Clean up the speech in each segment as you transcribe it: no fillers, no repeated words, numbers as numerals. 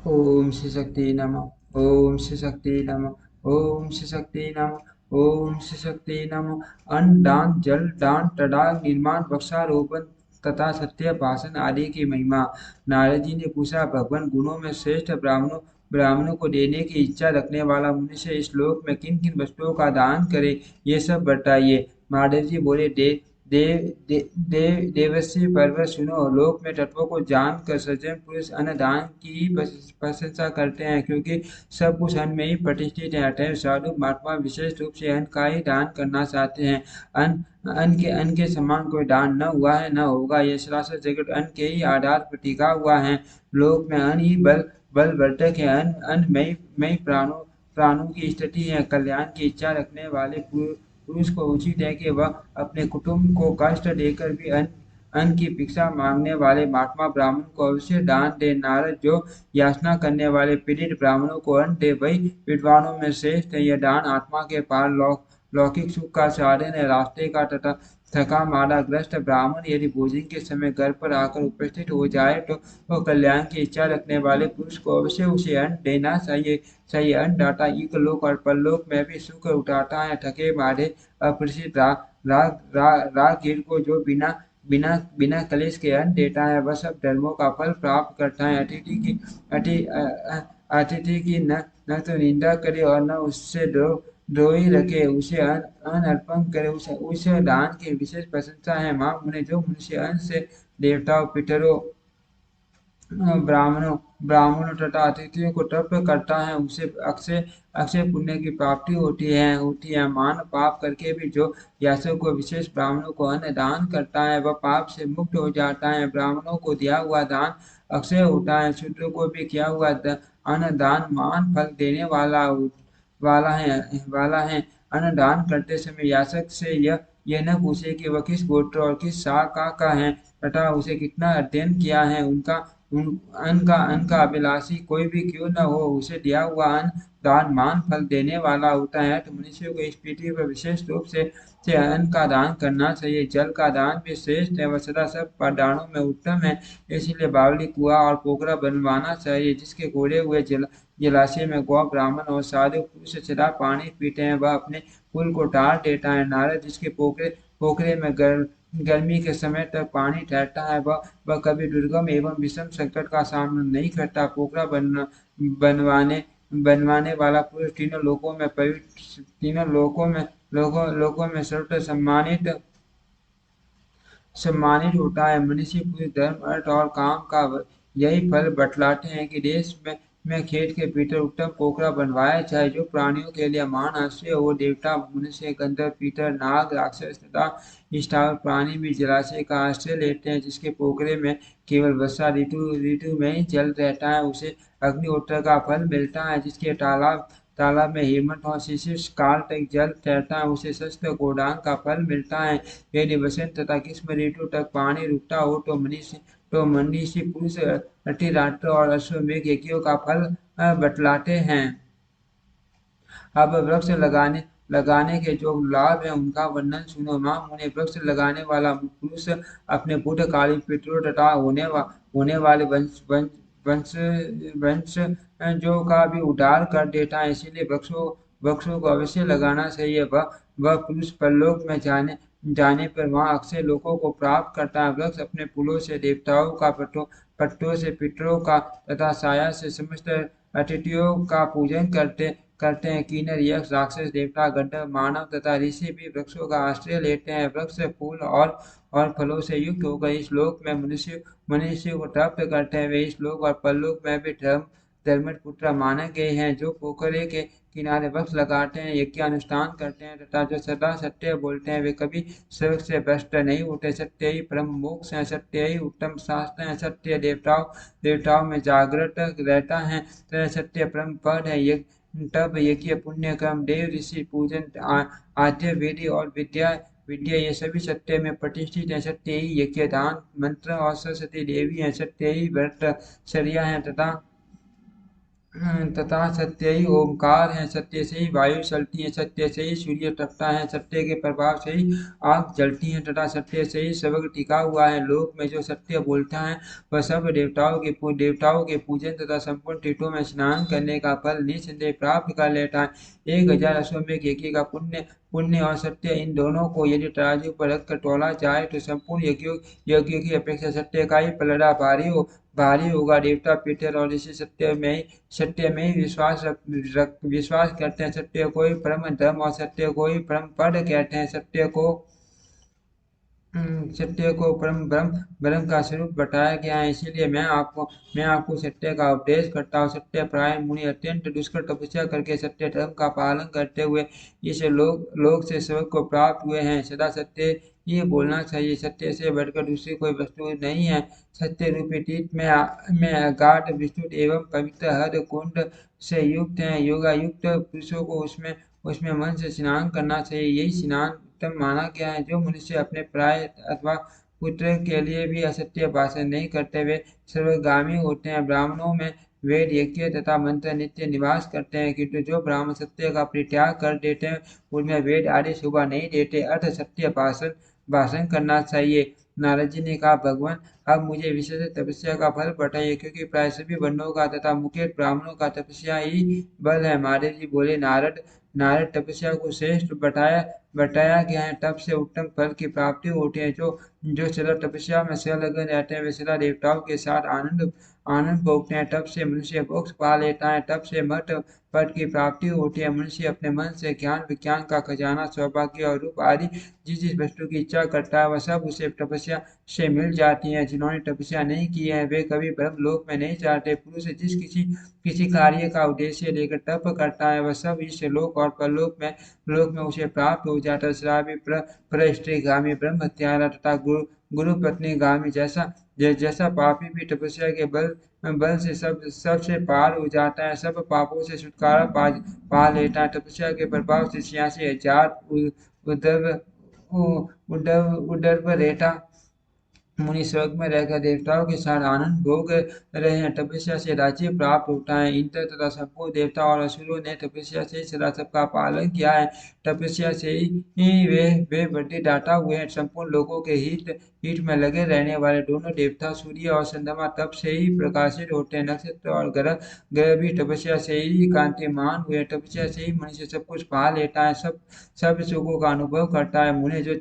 ओम श्री शक्ति नमः। ओम श्री शक्ति नमः। ओम श्री शक्ति नमः। ओम श्री शक्ति नमः। अन्न दान, जल दान, तड़ाग निर्माण, वृक्षारोपण तथा सत्य भाषण आदि की महिमा। नारद जी ने पूछा, भगवान गुणों में श्रेष्ठ ब्राह्मणों ब्राह्मणों को देने की इच्छा रखने वाला मनुष्य इस श्लोक में किन किन वस्तुओं का दान करे, ये सब बताइए। महादेव जी बोले, देवस्य पर्वत सुनो। लोक में तत्वों को जान कर सज्जन पुरुष अन्नदान की प्रशंसा करते हैं, क्योंकि सब कुछ अन्न में ही प्रतिष्ठित है। अतएव साधु महात्मा विशेष रूप से अन्न का ही दान करना चाहते हैं। अन्न के समान कोई दान न हुआ है, न होगा। यह सरासर जगत अन्न के ही आधार पर टिका हुआ है। लोक में अन्न ही बलवर्धक है। अन्न में ही प्राणों की स्थिति है। कल्याण की इच्छा रखने वाले पुरुष को उचित है कि वह अपने कुटुंब को कष्ट देकर भी अन्न की भिक्षा मांगने वाले महात्मा ब्राह्मण को अवश्य दान दे। नारद जो याचना करने वाले पीड़ित ब्राह्मणों को अन्न दे, वही विद्वानों में श्रेष्ठ है। यह दान आत्मा के पार लौकिक सुख का साधन है। रास्ते का तथा थका मारा ग्रस्त ब्राह्मण यदि भोजन के समय घर पर आकर उपस्थित हो जाए तो कल्याण की इच्छा रखने वाले पुरुष को अवश्य उसे अन्न देना चाहिए। सही अन्नदाता इहलोक और परलोक में भी सुख उठाता है। थके मारे अपरिचित राहगीर को जो बिना बिना बिना कलेश के अन्न देता है, वह सब धर्मों का फल प्राप्त करता है। अतिथि की न तो निंदा करे और न उससे द्रोही रखे। उसे अन्न अर्पण करे, उसे दान की विशेष प्रशंसा है। माँ मुने, जो मनुष्य अन्न से देवताओं, पितरों, ब्राह्मणों तथा अतिथियों को तृप्त करता है, उसे अक्षय अक्षय पुण्य की प्राप्ति होती है। मान पाप करके भी जो याचक को विशेष ब्राह्मणों को अन्न दान करता है, वह पाप से मुक्त हो जाता है। ब्राह्मणों को दिया हुआ दान अक्षय होता है। शूद्र को भी किया हुआ अन्न दान महान फल देने वाला है। अन्न दान करते समय याचक से यह न पूछे कि वह किस गोत्र और किस शाखा का है तथा उसे कितना अध्ययन किया है। अन्न का अभिलाषी कोई भी क्यों न हो, उसे दिया हुआ अन्न दान महान फल देने वाला होता है। तो मनुष्य को इस पृथ्वी पर विशेष रूप से अन्न का दान करना चाहिए। जल का दान भी श्रेष्ठ है, वह सदा सब दानों में उत्तम है। इसीलिए बावली, कुआं और पोखरा बनवाना चाहिए। जिसके खोदे हुए जलाशय में गौ, ब्राह्मण और साधु पुरुष सदा पानी पीते हैं, वह अपने कुल को टाल देता है। नारद जिसके पोखरे में गर्मी के समय तक पानी ठहरता है, वह कभी दुर्गम एवं विषम संकट का सामना नहीं करता। पोखरा बनवाने बनवाने वाला पुरुष तीनों लोकों में सर्वत्र सम्मानित होता है। मनुष्य पूरे धर्म, अर्थ और काम का यही फल बतलाते हैं कि देश में खेत के भीतर उत्तम पोखरा बनवाया जाए, जो प्राणियों के लिए महान आश्रय हो। देवता, मनुष्य, गंधर्व, पीतर, नाग, राक्षस तथा स्थावर प्राणी भी जलाशय का आश्रय लेते हैं। जिसके पोखरे में केवल वर्षा ऋतु में ही जल रहता है, उसे अग्निहोत्र का फल मिलता है। जिसके तालाब में हेमंत और शिशिर काल तक जल ठहरता है, उसे शस्त्र गोदान का फल मिलता है। यदि वसंत तथा ग्रीष्म ऋतु तक पानी रुकता हो तो मनीषी पुरुष अतिरात्र और अश्वमेघ यज्ञों का फल बतलाते हैं। अब वृक्ष लगाने के जो लाभ है उनका वर्णन सुनो। माँ मुने, वृक्ष लगाने वाला पुरुष अपने भूतकालीन पितरों तथा होने वाले वंश वंश जो का भी उद्धार कर देता है। इसीलिए वृक्षों को अवश्य लगाना चाहिए। वह पुरुष परलोक में जाने पर वहाँ अक्षय लोकों को प्राप्त करता है। वृक्ष अपने फूलों से देवताओं का, पत्तों से पितरों का तथा छाया से समस्त अतिथियों का पूजन करते हैं। किन्नर, यक्ष, राक्षस, देवता, गंधर्व, मानव तथा ऋषि भी वृक्षों का आश्रय लेते हैं। वृक्ष फूल और फलों से युक्त होकर इस लोक में मनुष्य को प्राप्त करते हैं। वे इस लोक और परलोक में भी धर्मज पुत्र माने गए हैं। जो पोखरे के किनारे वृक्ष लगाते हैं, यज्ञ अनुष्ठान करते हैं तथा जो सदा सत्य बोलते हैं, वे कभी सड़क से भ्रष्ट नहीं होते। सत्य ही परम मोक्ष है, सत्य ही उत्तम शास्त्र है। सत्य देवताओं में जागृत रहता है, तथा सत्य परम पद है। तब यज्ञ, पुण्य कर्म, देव ऋषि पूजन, आद्य वेदी और विद्या विद्या ये सभी सत्य में प्रतिष्ठित है। सत्य ही यज्ञ, दान, मंत्र और सरस्वती देवी है। सत्य ही व्रत, चर्या है तथा तथा सत्य ही ओमकार है, सत्य से ही वायु चलती है, सत्य से ही सूर्य तपता है, सत्य के प्रभाव से ही आग जलती है तथा सत्य से ही सबक टिका हुआ है। लोक में जो सत्य बोलता है वह सब देवताओं के पूजन तथा संपूर्ण तीर्थों में स्नान करने का फल निःसंदेह प्राप्त कर लेता है। 1000 अश्वमेध यज्ञ का पुण्य पुण्य और सत्य, इन दोनों को यदि तराजू पर रखकर तौला जाए तो संपूर्ण यज्ञों की अपेक्षा सत्य का ही पलड़ा भारी होगा। देवता पीतर और ऋषि सत्य में ही विश्वास करते हैं। सत्य को ही परम धर्म और सत्य को ही परम पद कहते हैं। सत्य को परम ब्रह्म ब्रह्म का स्वरूप बताया गया है। इसीलिए मैं आपको सत्य का उपदेश करता हूँ। सत्य परायण मुनि अत्यंत दुष्कर तपस्या करके सत्य धर्म का पालन करते हुए इस लोक से स्वर्ग को प्राप्त हुए हैं। सदा सत्य ये बोलना चाहिए। सत्य से बढ़कर दूसरी कोई वस्तु नहीं है। सत्य रूपी तीर्थ में अगाध विस्तृत एवं पवित्र हद कुंड से युक्त है। योगायुक्त पुरुषों को उसमें उसमें मन से स्नान करना चाहिए। यही स्नान उत्तम माना गया है। जो मनुष्य अपने प्राय अथवा पुत्र के लिए भी असत्य भाषण नहीं करते वे सर्वगामी होते हैं। ब्राह्मणों में वेद यज्ञ तथा मंत्र नित्य निवास करते हैं, किंतु जो ब्राह्मण सत्य का परित्याग कर देते हैं उनमें वेद आदि शोभा नहीं देते। अर्थ सत्य भाषण भाषण करना चाहिए। नारद जी ने कहा, भगवान अब मुझे विशेष तपस्या का फल बताइए, क्योंकि प्राय सभी वर्णों का तथा मुख्य ब्राह्मणों का तपस्या ही बल है। महादेव जी बोले, नारद नारद तपस्या को श्रेष्ठ बताया गया है, तप से उत्तम फल की प्राप्ति होती है। जो सदा तपस्या में संलग्न रहते हैं वे सदा देवताओं के साथ आनंद आनंद भोगते हैं। तप से मनुष्य मोक्ष पा लेता है। तप से मठ पद की प्राप्ति होती है। मनुष्य अपने मन से ज्ञान विज्ञान का खजाना सौभाग्य और रूप आदि जिस जिस वस्तु की इच्छा करता है वह सब उसे तपस्या से मिल जाती है। जिन्होंने तपस्या नहीं की है वे कभी ब्रह्म लोक में नहीं जाते। पुरुष जिस किसी किसी कार्य का उद्देश्य लेकर तप करता है वह सब इस लोक और परलोक में उसे प्राप्त हो जाता है। शराबी परस्त्रीगामी ब्रह्म हत्यारा तथा गुरु पत्नी गामी जैसा पापी भी तपस्या के बल से सबसे पार हो जाता है। सब पापों से छुटकारा पा लेता है। तपस्या के प्रभाव से 86,000 उद्धव उद्धव रेता मुनि स्वर्ग में रहकर देवताओं के साथ आनंद भोग रहे हैं। तपस्या से राज्य प्राप्त होता है। इंद्र तथा संपूर्ण देवता और असुरों ने तपस्या से सदा सबका पालन किया है। तपस्या से ही वे वृद्धि दाता हुए हैं। संपूर्ण लोगों के हित में लगे रहने वाले दोनों देवता सूर्य और चंद्रमा तप से ही प्रकाशित होते हैं। नक्षत्र और ग्रह ग्रह भी तपस्या से ही कांतिमान हुए हैं। तपस्या से ही मनुष्य सब कुछ पा लेता है, सब सुखों का अनुभव करता है। मुने जो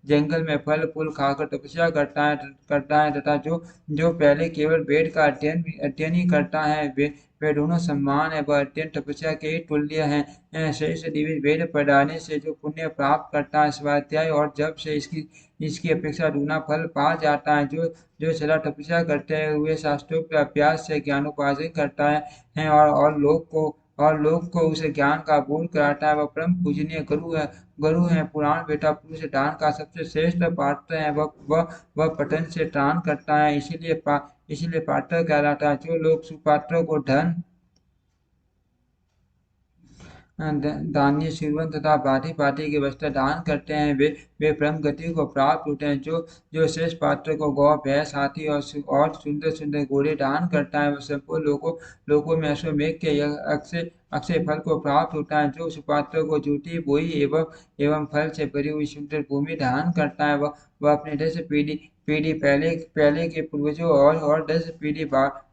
जंगल में फल फूल खाकर तपस्या करता है तथा जो पहले केवल वेद का अध्ययन ही करता है वे दोनों समान है। वह अत्यंत तपस्या के ही तुल्य है। शेष दिव्य वेद पढ़ाने से जो पुण्य प्राप्त करता है स्वाध्याय और जप से इसकी अपेक्षा दूना फल पा जाता है। जो सदा तपस्या करते हुए शास्त्रों के अभ्यास से ज्ञानोपार्जन करता है और लोग को उसे ज्ञान का बोध कराता है वह परम पूजनीय गुरु है। पुराण बेटा पुरुष दान का सबसे श्रेष्ठ पात्र है। वह पतन से दान करता है, इसीलिए पात्र कहलाता है। जो लोग सुपात्रों को धन धान्य सुवन तथा भांति भांति के वस्त्र दान करते हैं वे परम गति को प्राप्त होते हैं। जो शेष पात्र को गौ भैंस हाथी और सुंदर सुंदर घोड़े दान करता है वह संपूर्ण लोगों में अश्वमेघ के अक्षय अक्षय फल को प्राप्त होता है। जो सुपात्र को जूती बोई एवं फल से भरी हुई सुंदर भूमि दान करता है वह अपने 10 पीढ़ी पहले के पूर्वजों और 10 पीढ़ी बाद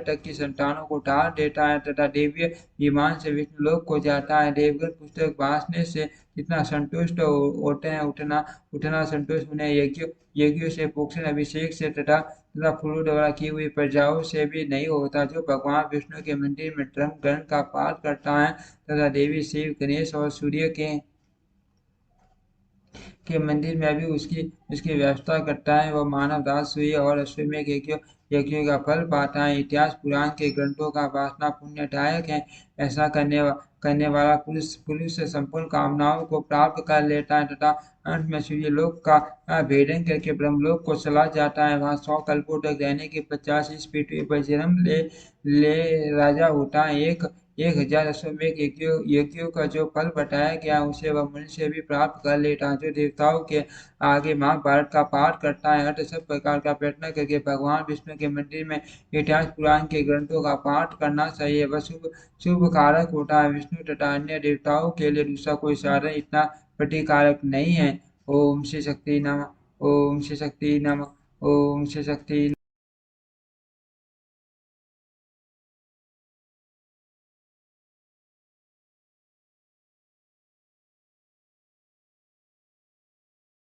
तक की संतानों को दान देता है तथा दिव्य विमान से विष्णु लोक को जाता है। देवगण पुस्तक वाँचने से जितना संतुष्ट होते हैं उतना संतुष्ट उन्हें यज्ञों से पोषण अभिषेक से तथा फूलों द्वारा की हुई प्रजाओं से भी नहीं होता। जो भगवान विष्णु के मंदिर में धर्म ग्रंथ का पाठ करता है तथा देवी शिव गणेश और सूर्य के मंदिर में भी उसकी व्यवस्था करता है वह मानव दास हुई और अश्वमेघ यज्ञों का फल पाता है। इतिहास पुराण के ग्रंथों का वासना पुण्यदायक है। ऐसा करने वाला पुरुष से संपूर्ण कामनाओं को प्राप्त कर लेता है तथा अंत में सूर्य लोक का भेदन करके ब्रह्मलोक को चला जाता है। वहाँ 100 कल्पों तक रहने के 50 इस पृथ्वी पर जन्म ले राजा होता है। 1000 अश्वमेध यज्ञों का जो फल बताया गया उसे वह मनुष्य भी प्राप्त कर लेता। जो देवताओं के आगे महाभारत का पाठ करता है, अतः सब प्रकार का प्रयत्न करके भगवान विष्णु के मंदिर में इतिहास पुराण के ग्रंथों का पाठ करना चाहिए। वह शुभ शुभ कारक होता है। विष्णु तथा अन्य देवताओं के लिए दूसरा कोई साधन इतना प्रतिकारक नहीं है। ओम श्री शक्ति नमः। ओम श्री शक्ति नमः। ओम श्री शक्ति